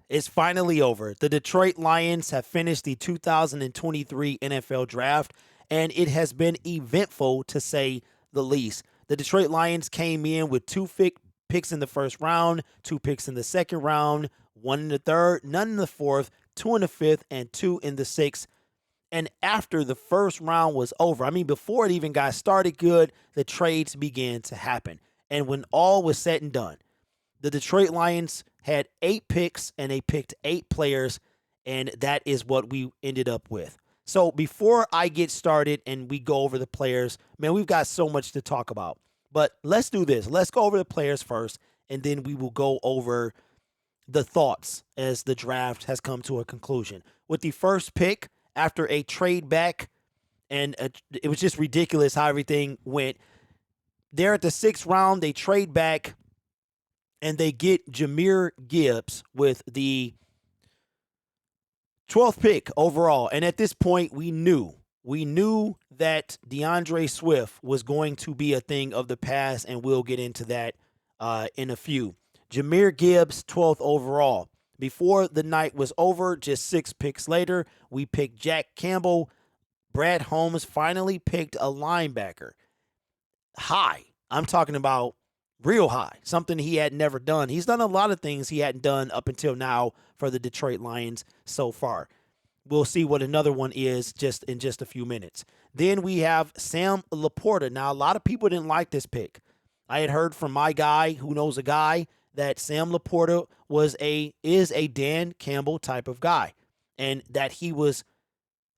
It's finally over. The Detroit Lions have finished the 2023 NFL Draft, and it has been eventful to say the least. The Detroit Lions came in with picks in the first round, 2 picks in the second round, 1 in the third, none in the fourth, 2 in the fifth, and 2 in the sixth. And after the first round was over, I mean, before it even got started good, the trades began to happen. And when all was said and done, the Detroit Lions had 8 picks and they picked 8 players, and that is what we ended up with. So before I get started and we go over the players, man, we've got so much to talk about. But let's do this. Let's go over the players first, and then we will go over the thoughts as the draft has come to a conclusion. With the first pick, after a trade back, and it was just ridiculous how everything went. There at the 6th round, they trade back and they get Jahmyr Gibbs with the 12th pick overall. And at this point, we knew that DeAndre Swift was going to be a thing of the past, and we'll get into that in a few. Jahmyr Gibbs, 12th overall. Before the night was over, just 6 picks later, we picked Jack Campbell. Brad Holmes finally picked a linebacker. High. I'm talking about real high, something he had never done. He's done a lot of things he hadn't done up until now for the Detroit Lions so far. We'll see what another one is in just a few minutes. Then we have Sam Laporta. Now, a lot of people didn't like this pick. I had heard from my guy who knows a guy that Sam Laporta is a Dan Campbell type of guy, and that he was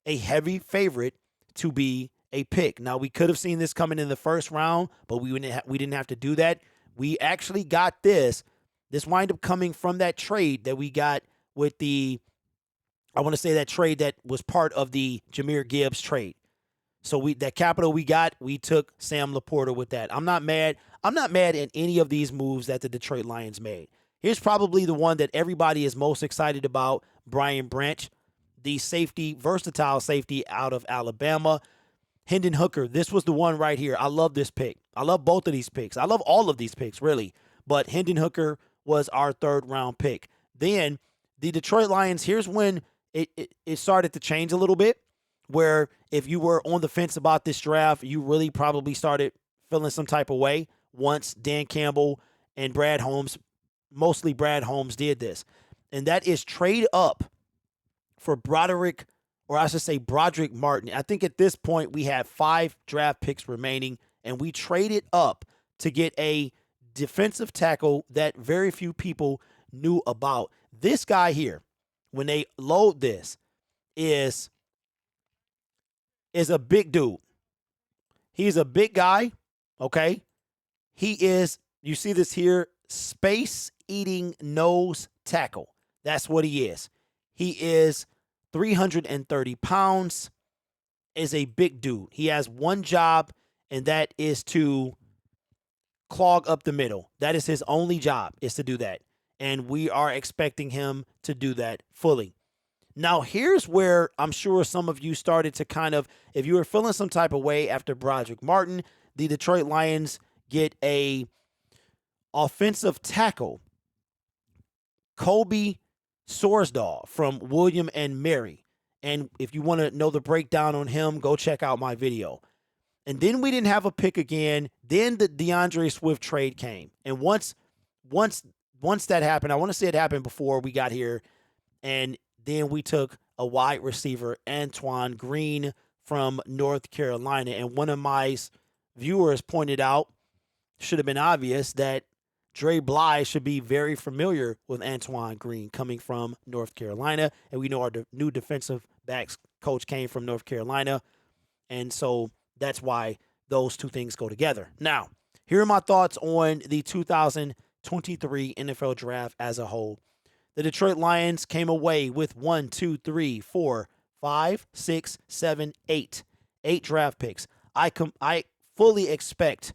a heavy favorite to be a pick. Now, we could have seen this coming in the first round, but we didn't have to do that. We actually got this. This wind up coming from that trade that we got with I want to say that trade that was part of the Jahmyr Gibbs trade. So that capital we got, we took Sam Laporta with that. I'm not mad. I'm not mad at any of these moves that the Detroit Lions made. Here's probably the one that everybody is most excited about, Brian Branch, the versatile safety out of Alabama. Hendon Hooker, this was the one right here. I love this pick. I love both of these picks. I love all of these picks, really. But Hendon Hooker was our 3rd-round pick. Then the Detroit Lions, here's when it started to change a little bit, where if you were on the fence about this draft, you really probably started feeling some type of way once Dan Campbell and Brad Holmes, mostly Brad Holmes, did this. And that is trade up for Broderick Martin. I think at this point we had 5 draft picks remaining, and we traded up to get a defensive tackle that very few people knew about. This guy here, when they load this, is a big dude. He's a big guy, okay? He is, you see this here, space-eating nose tackle. That's what he is. He is 330 pounds, is a big dude. He has one job, and that is to clog up the middle. That is his only job, is to do that. And we are expecting him to do that fully. Now, here's where I'm sure some of you started to kind of, if you were feeling some type of way after Broderick Martin, the Detroit Lions get a offensive tackle, Kobe Sorsdahl from William and Mary. And if you want to know the breakdown on him, go check out my video. And then we didn't have a pick again. Then the DeAndre Swift trade came. And once that happened, I want to say it happened before we got here, and then we took a wide receiver, Antoine Green from North Carolina. And one of my viewers pointed out, should have been obvious, that Dre Bly should be very familiar with Antoine Green coming from North Carolina. And we know our new defensive backs coach came from North Carolina. And so that's why those two things go together. Now, here are my thoughts on the 2023 NFL Draft as a whole. The Detroit Lions came away with 8 draft picks. I fully expect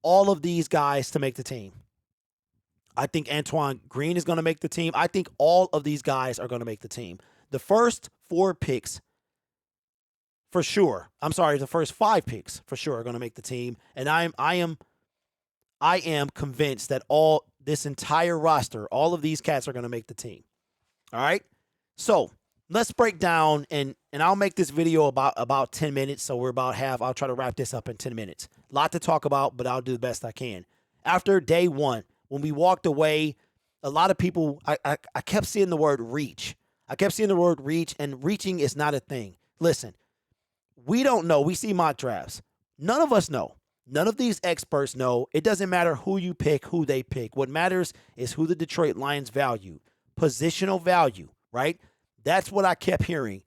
all of these guys to make the team. I think Antoine Green is going to make the team. I think all of these guys are going to make the team. The first 4 picks for sure. The first 5 picks for sure are going to make the team. And I am convinced that all this entire roster, all of these cats are going to make the team. All right? So let's break down, and I'll make this video about 10 minutes, so we're about half. I'll try to wrap this up in 10 minutes. A lot to talk about, but I'll do the best I can. After day one, when we walked away, a lot of people, I kept seeing the word reach. I kept seeing the word reach, and reaching is not a thing. Listen, we don't know. We see mock drafts. None of us know. None of these experts know. It doesn't matter who you pick, who they pick. What matters is who the Detroit Lions value. Positional value, right? That's what I kept hearing,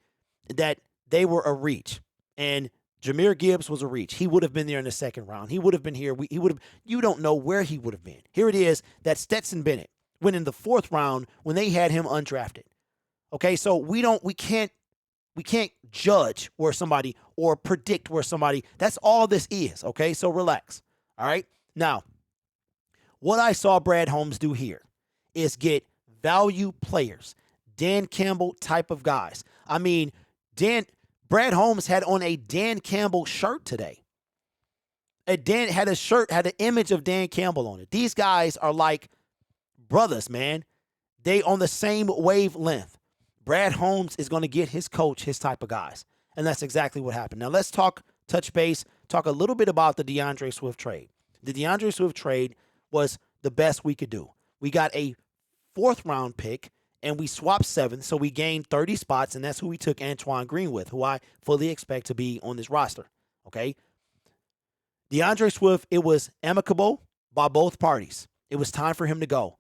that they were a reach. And Jahmyr Gibbs was a reach. He would have been there in the second round. He would have been here. He would have. You don't know where he would have been. Here it is that Stetson Bennett went in the fourth round when they had him undrafted. Okay, so we can't judge where somebody or predict where somebody. That's all this is. Okay, so relax. All right. Now, what I saw Brad Holmes do here is get value players, Dan Campbell type of guys. I mean, Brad Holmes had on a Dan Campbell shirt today. Had a shirt, had an image of Dan Campbell on it. These guys are like brothers, man. They on the same wavelength. Brad Holmes is going to get his coach, his type of guys. And that's exactly what happened. Now let's touch base, talk a little bit about the DeAndre Swift trade. The DeAndre Swift trade was the best we could do. We got a fourth round pick and we swapped seventh, so we gained 30 spots, and that's who we took Antoine Green with, who I fully expect to be on this roster. Okay? DeAndre Swift, it was amicable by both parties. It was time for him to go.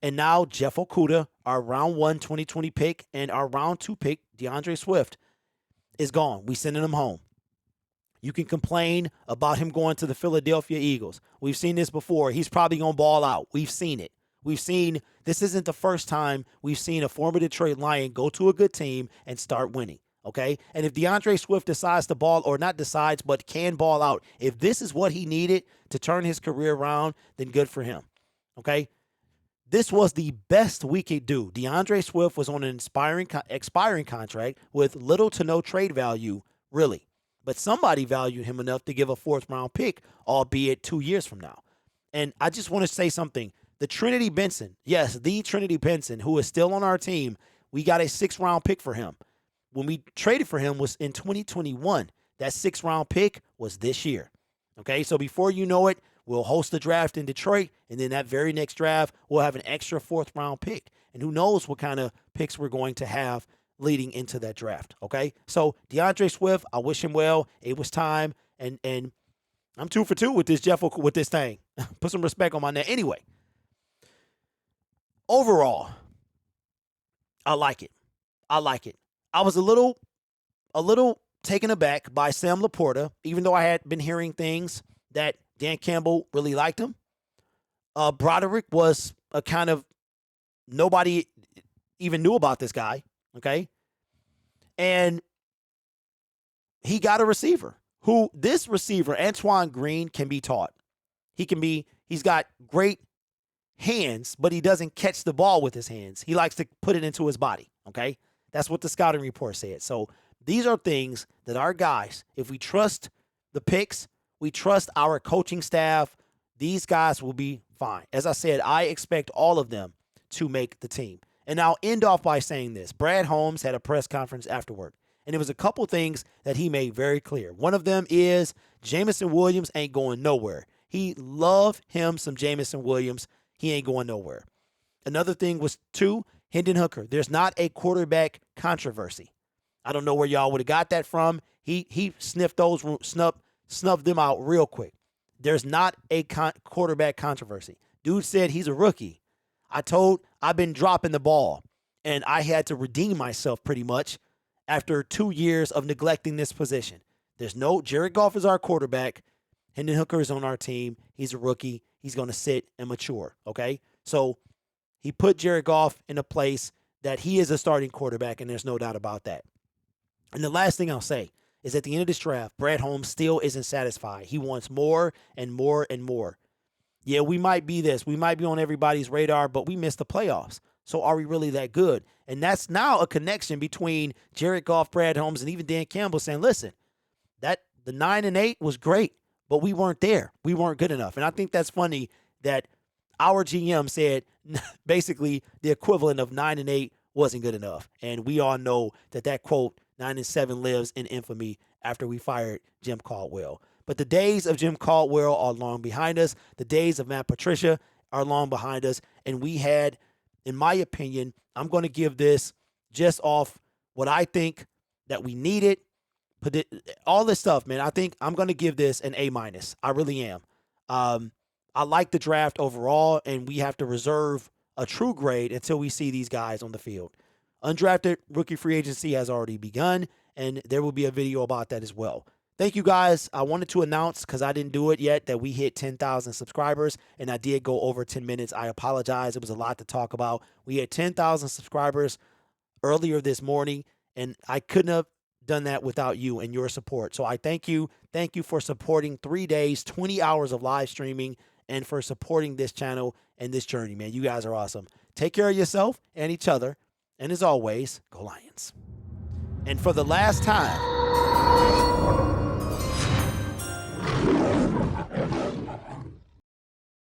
And now Jeff Okudah, our round 1 2020 pick, and our round 2 pick, DeAndre Swift, is gone. We sending him home. You can complain about him going to the Philadelphia Eagles. We've seen this before. He's probably going to ball out. We've seen it. This isn't the first time we've seen a former Detroit Lion go to a good team and start winning, okay? And if DeAndre Swift decides to ball, or not decides, but can ball out, if this is what he needed to turn his career around, then good for him, okay? This was the best we could do. DeAndre Swift was on an expiring contract with little to no trade value, really. But somebody valued him enough to give a fourth-round pick, albeit 2 years from now. And I just want to say something. The Trinity Benson, yes, the Trinity Benson, who is still on our team, we got a 6th-round pick for him. When we traded for him was in 2021. That 6th-round pick was this year. Okay, so before you know it, we'll host a draft in Detroit, and then that very next draft, we'll have an extra 4th-round pick. And who knows what kind of picks we're going to have leading into that draft, okay? So DeAndre Swift, I wish him well. It was time, and I'm 2 for 2 with this with this thing. Put some respect on my name. Anyway, overall, I like it. I was a little taken aback by Sam Laporta, even though I had been hearing things that Dan Campbell really liked him. Broderick was a kind of, nobody even knew about this guy, okay? And he got a receiver who, this receiver, Antoine Green, can be taught. He's got great hands, but he doesn't catch the ball with his hands. He likes to put it into his body, okay? That's what the scouting report said. So these are things that our guys, if we trust the picks, we trust our coaching staff, these guys will be fine. As I said, I expect all of them to make the team. And I'll end off by saying this. Brad Holmes had a press conference afterward, and it was a couple things that he made very clear. One of them is Jameson Williams ain't going nowhere. He loved him some Jameson Williams. He ain't going nowhere. Another thing was, 2, Hendon Hooker. There's not a quarterback controversy. I don't know where y'all would have got that from. He sniffed those, snubbed them out real quick. There's not a quarterback controversy. Dude said he's a rookie. I've been dropping the ball, and I had to redeem myself pretty much after 2 years of neglecting this position. Jared Goff is our quarterback. Hendon Hooker is on our team. He's a rookie. He's going to sit and mature, okay? So he put Jared Goff in a place that he is a starting quarterback, and there's no doubt about that. And the last thing I'll say is, at the end of this draft, Brad Holmes still isn't satisfied. He wants more and more and more. Yeah, we might be this. We might be on everybody's radar, but we missed the playoffs. So are we really that good? And that's now a connection between Jared Goff, Brad Holmes, and even Dan Campbell saying, listen, the 9-8 was great, but we weren't there. We weren't good enough. And I think that's funny that our GM said basically the equivalent of 9-8 wasn't good enough. And we all know that quote, 9-7 lives in infamy after we fired Jim Caldwell. But the days of Jim Caldwell are long behind us. The days of Matt Patricia are long behind us. And we had, in my opinion, I'm going to give this just off what I think that we needed. All this stuff, man. I think I'm going to give this an A-. I really am. I like the draft overall, and we have to reserve a true grade until we see these guys on the field. Undrafted rookie free agency has already begun, and there will be a video about that as well. Thank you, guys. I wanted to announce, because I didn't do it yet, that we hit 10,000 subscribers, and I did go over 10 minutes. I apologize. It was a lot to talk about. We had 10,000 subscribers earlier this morning, and I couldn't have done that without you and your support. So I thank you. Thank you for supporting 3 days, 20 hours of live streaming, and for supporting this channel and this journey, man. You guys are awesome. Take care of yourself and each other. And as always, go Lions. And for the last time,